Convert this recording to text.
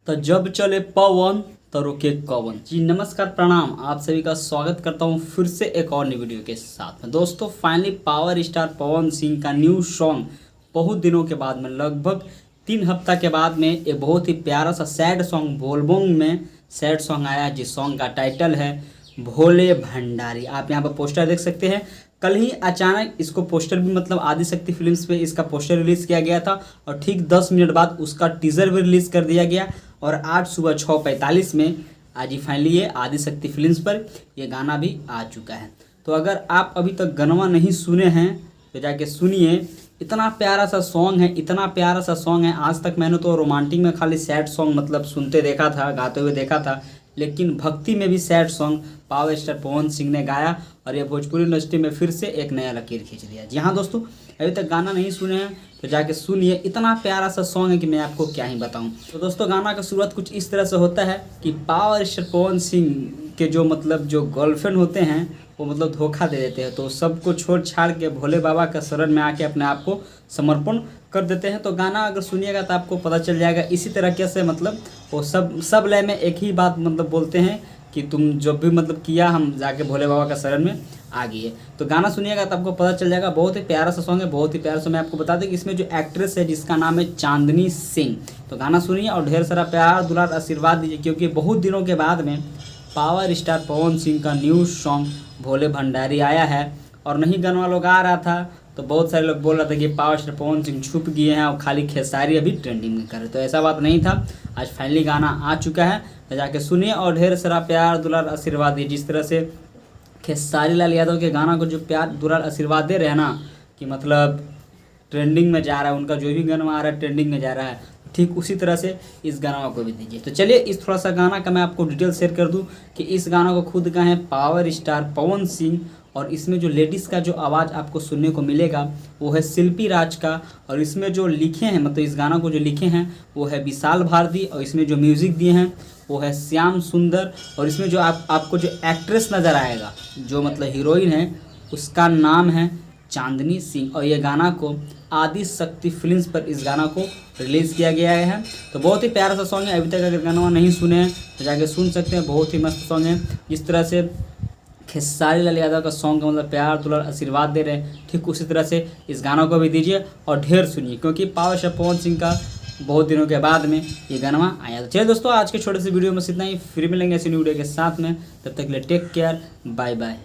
तो जब चले पवन तो रुके कवन। जी नमस्कार प्रणाम, आप सभी का स्वागत करता हूं फिर से एक और नई वीडियो के साथ में। दोस्तों finally power star Pawan Singh का न्यू सॉन्ग बहुत दिनों के बाद में, लगभग 3 हफ्ता के बाद में एक बहुत ही प्यारा सा सैड सॉन्ग बोलबोंग में सैड सॉन्ग आया, जिस सॉन्ग का टाइटल है भोले भंडारी। आप यहाँ पर पोस्टर देख सकते हैं। कल ही अचानक इसको पोस्टर भी मतलब आदिशक्ति फिल्म्स पे इसका पोस्टर रिलीज किया गया था और ठीक 10 मिनट बाद उसका टीजर भी रिलीज कर दिया गया और आज सुबह 6:45 में आज ही फाइनली ये आदिशक्ति फिल्म्स पर ये गाना भी आ चुका है। तो अगर आप अभी तक गाना नहीं सुने हैं तो जाके सुनिए। इतना प्यारा सा सॉन्ग है, इतना प्यारा सा सॉन्ग है। आज तक मैंने तो रोमांटिक में खाली सैड सॉन्ग मतलब सुनते देखा था, गाते हुए देखा था, लेकिन भक्ति में भी sad song power star Pawan Singh ने गाया और ये भोजपुरी इंडस्ट्री में फिर से एक नया लकीर खींच दिया। जी हाँ दोस्तों, अभी तक गाना नहीं सुने हैं तो जाके सुनिए। इतना प्यारा सा सॉन्ग है कि मैं आपको क्या ही बताऊं। तो दोस्तों गाना का शुरुआत कुछ इस तरह से होता है कि पावर स्टार पवन सिंह के जो गर्लफ्रेंड होते हैं वो मतलब धोखा दे देते हैं, तो सबको छोड़ छाड़ के भोले बाबा का शरण में आके अपने आप को समर्पण कर देते हैं। तो गाना अगर सुनिएगा तो आपको पता चल जाएगा। इसी तरीके से मतलब वो सब लय में एक ही बात मतलब बोलते हैं कि तुम जब भी मतलब किया हम जाके भोले बाबा का शरण में आ गए। तो गाना सुनिएगा तो आपको पता चल जाएगा। बहुत ही प्यारा सा सॉन्ग है, बहुत ही प्यारा सा। मैं आपको बता दें कि इसमें जो एक्ट्रेस है जिसका नाम है चांदनी सिंह। तो गाना सुनिए और ढेर सारा प्यार दुलार आशीर्वाद दीजिए, क्योंकि बहुत दिनों के बाद में पावर स्टार पवन सिंह का न्यू सॉन्ग भोले भंडारी आया है। और नहीं गाना लोग आ रहा था तो बहुत सारे लोग बोल रहे थे कि पावर स्टार पवन सिंह छुप गए हैं और खाली खेसारी अभी ट्रेंडिंग में कर रहे। तो ऐसा बात नहीं था, आज फाइनली गाना आ चुका है तो जाके सुनिए और ढेर सारा प्यार दुलार आशीर्वाद दिए। जिस तरह से खेसारी लाल यादव के गाना को जो प्यार दुलार आशीर्वाद दे रहे हैं ना कि मतलब ट्रेंडिंग में जा रहा है, उनका जो भी गाना आ रहा है ट्रेंडिंग में जा रहा है, ठीक उसी तरह से इस गाना को भी दीजिए। तो चलिए इस थोड़ा सा गाना का मैं आपको डिटेल शेयर कर दूं कि इस गाना को खुद गाए हैं पावर स्टार पवन सिंह और इसमें जो लेडीज़ का जो आवाज़ आपको सुनने को मिलेगा वो है शिल्पी राज का। और इसमें जो लिखे हैं मतलब इस गाना को जो लिखे हैं वो है विशाल भारती और इसमें जो म्यूज़िक दिए हैं वो है श्याम सुंदर। और इसमें जो आपको जो एक्ट्रेस नज़र आएगा जो मतलब हीरोइन है उसका नाम है चांदनी सिंह। और ये गाना को आदिशक्ति फिल्म्स पर इस गाना को रिलीज़ किया गया है। तो बहुत ही प्यारा सा सॉन्ग है। अभी तक अगर गाना नहीं सुने हैं तो जाके सुन सकते हैं। बहुत ही मस्त सॉन्ग है। जिस तरह से खेसारी लाल यादव का सॉन्ग का मतलब प्यार दुलार आशीर्वाद दे रहे हैं, ठीक उसी तरह से इस गाना को भी दीजिए और ढेर सुनिए, क्योंकि पावर स्टार पवन सिंह का बहुत दिनों के बाद में ये गाना आया। तो चलिए दोस्तों आज के छोटे से वीडियो में इतना ही, फिर मिलेंगे ऐसी वीडियो के साथ में। तब तक के लिए टेक केयर, बाय बाय।